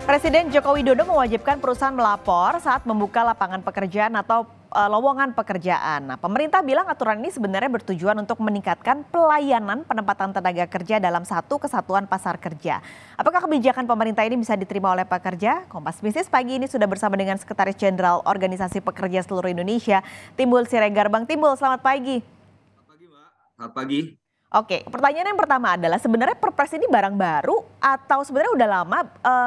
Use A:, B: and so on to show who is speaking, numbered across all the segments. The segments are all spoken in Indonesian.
A: Presiden Joko Widodo mewajibkan perusahaan melapor saat membuka lapangan pekerjaan atau lowongan pekerjaan. Nah, pemerintah bilang aturan ini sebenarnya bertujuan untuk meningkatkan pelayanan penempatan tenaga kerja dalam satu kesatuan pasar kerja. Apakah kebijakan pemerintah ini bisa diterima oleh pekerja? Kompas Bisnis pagi ini sudah bersama dengan Sekretaris Jenderal Organisasi Pekerja Seluruh Indonesia, Timbul Siregar. Bang Timbul, selamat pagi.
B: Selamat pagi, Mbak. Selamat pagi.
A: Oke, pertanyaan yang pertama adalah sebenarnya Perpres ini barang baru atau sebenarnya udah lama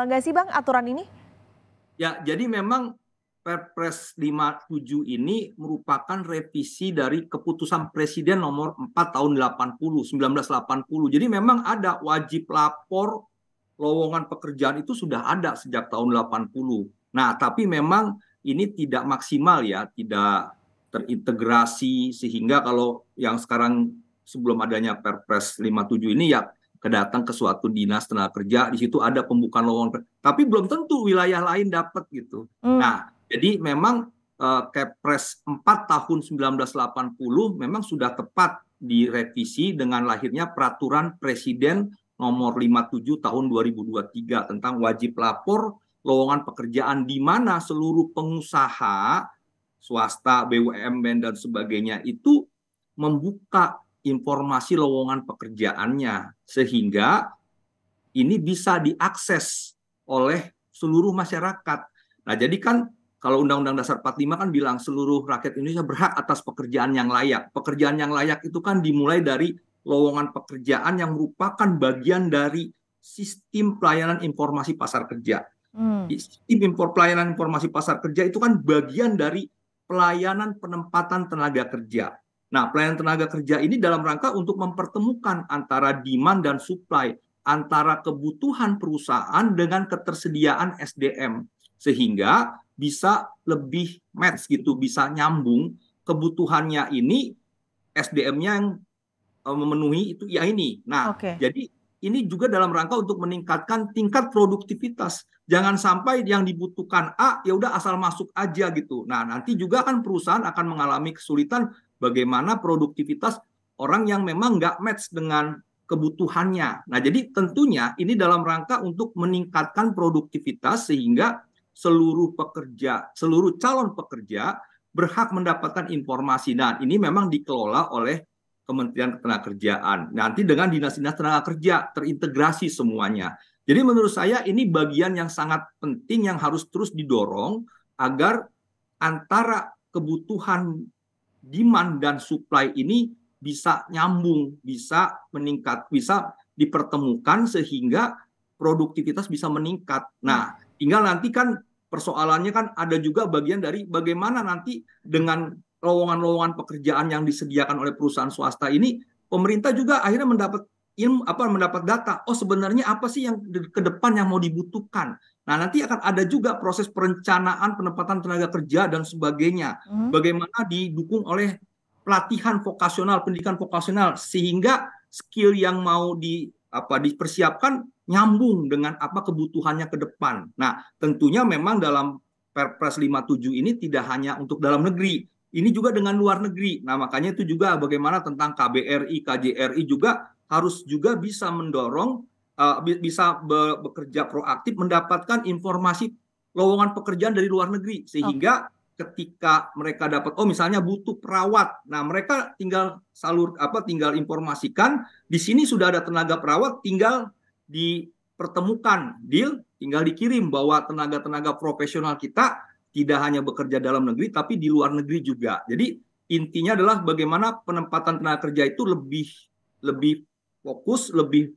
A: nggak sih Bang aturan ini?
B: Ya, jadi memang Perpres 57 ini merupakan revisi dari keputusan Presiden nomor 4 tahun 1980. Jadi memang ada wajib lapor lowongan pekerjaan itu sudah ada sejak tahun 80. Nah, tapi memang ini tidak maksimal ya, tidak terintegrasi sehingga kalau yang sekarang sebelum adanya Perpres 57 ini ya kedatang ke suatu dinas tenaga kerja, di situ ada pembukaan lowongan, tapi belum tentu wilayah lain dapat gitu. Nah, jadi memang Kepres 4 tahun 1980 memang sudah tepat direvisi dengan lahirnya Peraturan Presiden nomor 57 tahun 2023 tentang wajib lapor lowongan pekerjaan di mana seluruh pengusaha swasta, BUMN dan sebagainya itu membuka informasi lowongan pekerjaannya sehingga ini bisa diakses oleh seluruh masyarakat. Nah, jadi kan kalau Undang-Undang Dasar 45 kan bilang seluruh rakyat Indonesia berhak atas pekerjaan yang layak. Pekerjaan yang layak itu kan dimulai dari lowongan pekerjaan yang merupakan bagian dari sistem pelayanan informasi pasar kerja. Sistem pelayanan informasi pasar kerja itu kan bagian dari pelayanan penempatan tenaga kerja. Nah, pelayanan tenaga kerja ini dalam rangka untuk mempertemukan antara demand dan supply, antara kebutuhan perusahaan dengan ketersediaan SDM, sehingga bisa lebih match gitu, bisa nyambung kebutuhannya ini, SDM-nya yang memenuhi itu ya ini. Nah, jadi ini juga dalam rangka untuk meningkatkan tingkat produktivitas. Jangan sampai yang dibutuhkan A ya udah asal masuk aja gitu. Nah, nanti juga kan perusahaan akan mengalami kesulitan bagaimana produktivitas orang yang memang nggak match dengan kebutuhannya. Nah, jadi tentunya ini dalam rangka untuk meningkatkan produktivitas sehingga seluruh pekerja, seluruh calon pekerja berhak mendapatkan informasi. Nah, ini memang dikelola oleh Kementerian Ketenagakerjaan. Nanti dengan dinas-dinas tenaga kerja terintegrasi semuanya. Jadi menurut saya ini bagian yang sangat penting yang harus terus didorong agar antara kebutuhan demand dan supply ini bisa nyambung, bisa meningkat, bisa dipertemukan sehingga produktivitas bisa meningkat. Nah, tinggal nanti kan persoalannya kan ada juga bagian dari bagaimana nanti dengan lowongan-lowongan pekerjaan yang disediakan oleh perusahaan swasta ini, pemerintah juga akhirnya mendapat data. Oh, sebenarnya apa sih yang ke depan yang mau dibutuhkan? Nah, nanti akan ada juga proses perencanaan penempatan tenaga kerja dan sebagainya. Bagaimana didukung oleh pelatihan vokasional, pendidikan vokasional sehingga skill yang mau dipersiapkan nyambung dengan apa kebutuhannya ke depan. Nah, tentunya memang dalam Perpres 57 ini tidak hanya untuk dalam negeri, ini juga dengan luar negeri. Nah, makanya itu juga bagaimana tentang KBRI, KJRI juga harus juga bisa mendorong, bisa bekerja proaktif mendapatkan informasi lowongan pekerjaan dari luar negeri. Sehingga ketika mereka dapat, oh misalnya butuh perawat, nah mereka tinggal tinggal informasikan, di sini sudah ada tenaga perawat, tinggal dipertemukan, deal, tinggal dikirim bahwa tenaga-tenaga profesional kita tidak hanya bekerja dalam negeri, tapi di luar negeri juga. Jadi intinya adalah bagaimana penempatan tenaga kerja itu lebih fokus, lebih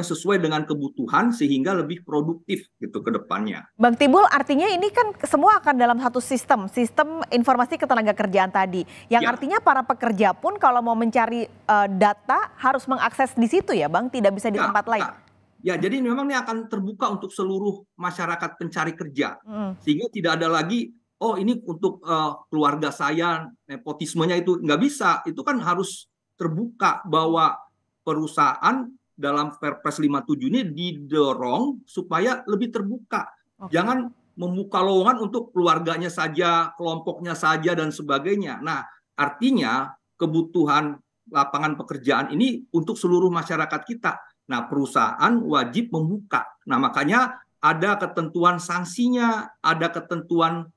B: sesuai dengan kebutuhan sehingga lebih produktif gitu ke depannya.
A: Bang Timbul, artinya ini kan semua akan dalam satu sistem informasi ketenaga kerjaan tadi. Yang artinya para pekerja pun kalau mau mencari data harus mengakses di situ ya Bang, tidak bisa di tempat lain.
B: Ya, jadi memang ini akan terbuka untuk seluruh masyarakat pencari kerja. Sehingga tidak ada lagi, oh ini untuk keluarga saya, nepotismenya itu nggak bisa. Itu kan harus terbuka bahwa perusahaan dalam Perpres 57 ini didorong supaya lebih terbuka. Jangan membuka lowongan untuk keluarganya saja, kelompoknya saja, dan sebagainya. Nah, artinya kebutuhan lapangan pekerjaan ini untuk seluruh masyarakat kita. Nah, perusahaan wajib membuka. Nah, makanya ada ketentuan sanksinya, ada ketentuan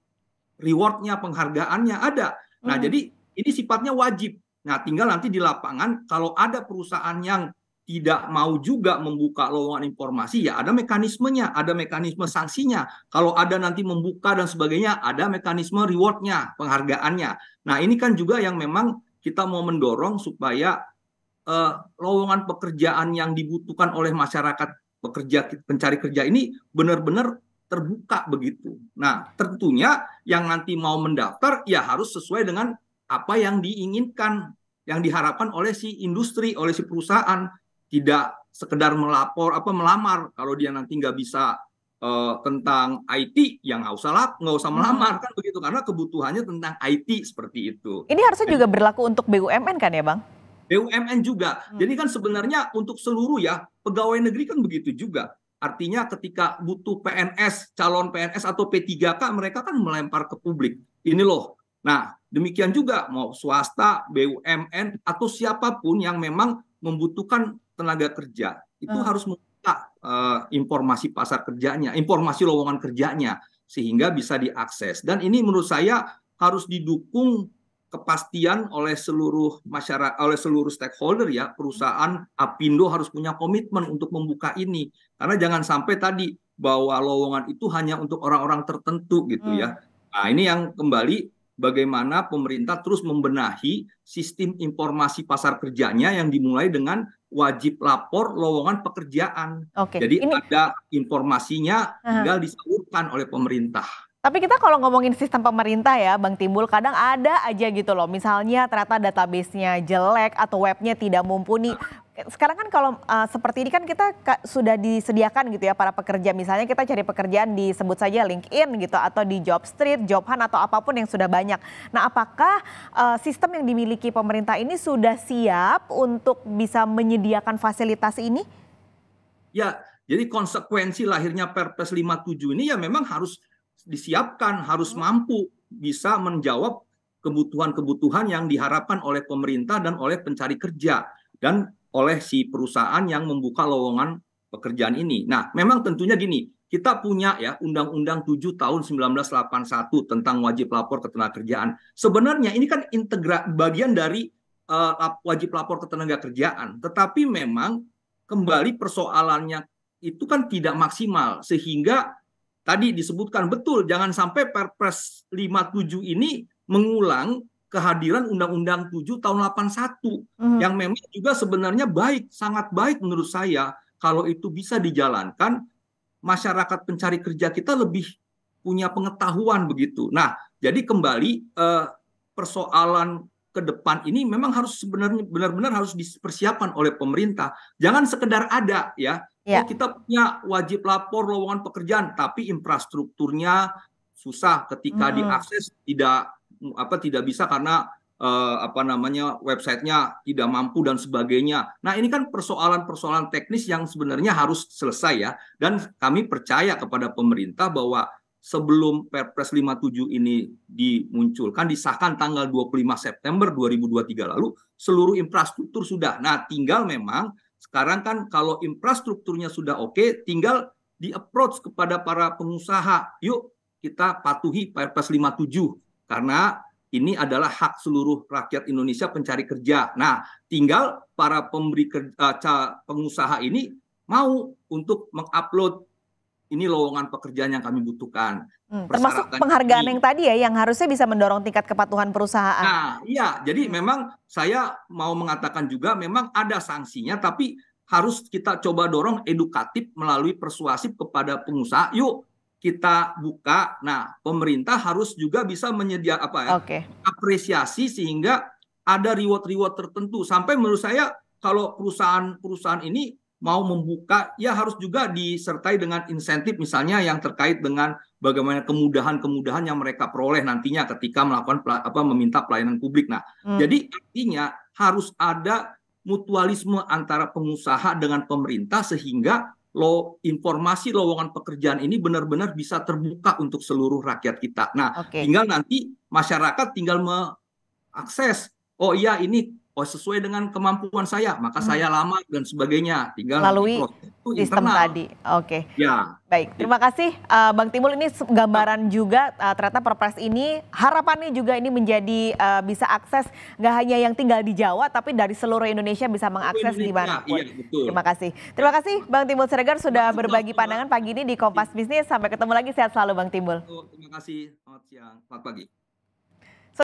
B: rewardnya, penghargaannya ada. Nah, jadi ini sifatnya wajib. Nah, tinggal nanti di lapangan kalau ada perusahaan yang tidak mau juga membuka lowongan informasi, ya ada mekanismenya, ada mekanisme sanksinya. Kalau ada nanti membuka dan sebagainya, ada mekanisme rewardnya, penghargaannya. Nah, ini kan juga yang memang kita mau mendorong supaya lowongan pekerjaan yang dibutuhkan oleh masyarakat pencari kerja ini benar-benar terbuka begitu. Nah, tentunya yang nanti mau mendaftar ya harus sesuai dengan apa yang diinginkan, yang diharapkan oleh si industri, oleh si perusahaan. Tidak sekedar melamar. Kalau dia nanti nggak bisa tentang IT, yang nggak usah melamar kan begitu, karena kebutuhannya tentang IT seperti itu.
A: Ini harusnya juga berlaku untuk BUMN kan ya, Bang?
B: BUMN juga. Jadi kan sebenarnya untuk seluruh ya pegawai negeri kan begitu juga. Artinya ketika butuh PNS, calon PNS atau P3K, mereka kan melempar ke publik. Ini loh. Nah, demikian juga mau swasta, BUMN, atau siapapun yang memang membutuhkan tenaga kerja, itu harus membuka informasi pasar kerjanya, informasi lowongan kerjanya, sehingga bisa diakses. Dan ini menurut saya harus didukung kepastian oleh seluruh masyarakat, oleh seluruh stakeholder ya, perusahaan, Apindo harus punya komitmen untuk membuka ini. Karena jangan sampai tadi bahwa lowongan itu hanya untuk orang-orang tertentu gitu ya. Nah, ini yang kembali bagaimana pemerintah terus membenahi sistem informasi pasar kerjanya yang dimulai dengan wajib lapor lowongan pekerjaan. Jadi ada informasinya, tinggal disalurkan oleh pemerintah.
A: Tapi kita kalau ngomongin sistem pemerintah ya Bang Timbul, kadang ada aja gitu loh, misalnya ternyata database-nya jelek atau webnya tidak mumpuni. Sekarang kan kalau seperti ini kan kita sudah disediakan gitu ya para pekerja, misalnya kita cari pekerjaan di sebut saja LinkedIn gitu atau di Jobstreet, Jobhunt atau apapun yang sudah banyak. Nah, apakah sistem yang dimiliki pemerintah ini sudah siap untuk bisa menyediakan fasilitas ini?
B: Ya, jadi konsekuensi lahirnya Perpres 57 ini ya memang harus disiapkan, harus mampu bisa menjawab kebutuhan-kebutuhan yang diharapkan oleh pemerintah dan oleh pencari kerja dan oleh si perusahaan yang membuka lowongan pekerjaan ini. Nah, memang tentunya gini, kita punya ya Undang-Undang 7 tahun 1981 tentang wajib lapor ketenagakerjaan. Sebenarnya ini kan bagian dari wajib lapor ketenagakerjaan, tetapi memang kembali persoalannya itu kan tidak maksimal, sehingga tadi disebutkan betul, jangan sampai Perpres 57 ini mengulang kehadiran Undang-Undang 7 tahun 81 yang memang juga sebenarnya baik, sangat baik menurut saya kalau itu bisa dijalankan, masyarakat pencari kerja kita lebih punya pengetahuan begitu. Nah, jadi kembali persoalan ke depan ini memang harus sebenarnya benar-benar harus dipersiapkan oleh pemerintah. Jangan sekedar ada ya. Oh, kita punya wajib lapor lowongan pekerjaan, tapi infrastrukturnya susah ketika diakses tidak bisa karena websitenya tidak mampu dan sebagainya. Nah, ini kan persoalan-persoalan teknis yang sebenarnya harus selesai ya. Dan kami percaya kepada pemerintah bahwa sebelum Perpres 57 ini dimunculkan, disahkan tanggal 25 September 2023 lalu, seluruh infrastruktur sudah. Nah, tinggal memang sekarang kan kalau infrastrukturnya sudah oke, tinggal di-approach kepada para pengusaha. Yuk kita patuhi Perpres 57 karena ini adalah hak seluruh rakyat Indonesia pencari kerja. Nah, tinggal para pengusaha ini mau untuk mengupload ini lowongan pekerjaan yang kami butuhkan.
A: Termasuk penghargaan yang tadi ya, yang harusnya bisa mendorong tingkat kepatuhan perusahaan.
B: Nah, iya. Jadi memang saya mau mengatakan juga memang ada sanksinya, tapi harus kita coba dorong edukatif melalui persuasif kepada pengusaha. Yuk kita buka. Nah, pemerintah harus juga bisa menyediakan apresiasi sehingga ada reward-reward tertentu. Sampai menurut saya kalau perusahaan ini mau membuka, ya harus juga disertai dengan insentif misalnya yang terkait dengan bagaimana kemudahan-kemudahan yang mereka peroleh nantinya ketika melakukan meminta pelayanan publik. Nah, jadi artinya harus ada mutualisme antara pengusaha dengan pemerintah sehingga informasi lowongan pekerjaan ini benar-benar bisa terbuka untuk seluruh rakyat kita. Nah, tinggal nanti masyarakat tinggal mengakses, oh iya ini sesuai dengan kemampuan saya, maka saya lamar dan sebagainya. Tinggal
A: Melalui
B: diproses itu
A: sistem
B: internal.
A: tadi. Oke.
B: Ya.
A: Baik, terima kasih Bang Timbul. Ini gambaran juga ternyata Perpres ini harapannya juga ini menjadi bisa akses nggak hanya yang tinggal di Jawa, tapi dari seluruh Indonesia bisa mengakses dimanapun.
B: Iya, betul.
A: Terima kasih. Terima kasih Bang Timbul Siregar sudah berbagi pandangan pagi ini di Kompas Bisnis. Sampai ketemu lagi, sehat selalu Bang Timbul.
B: Terima kasih, selamat siang, selamat pagi.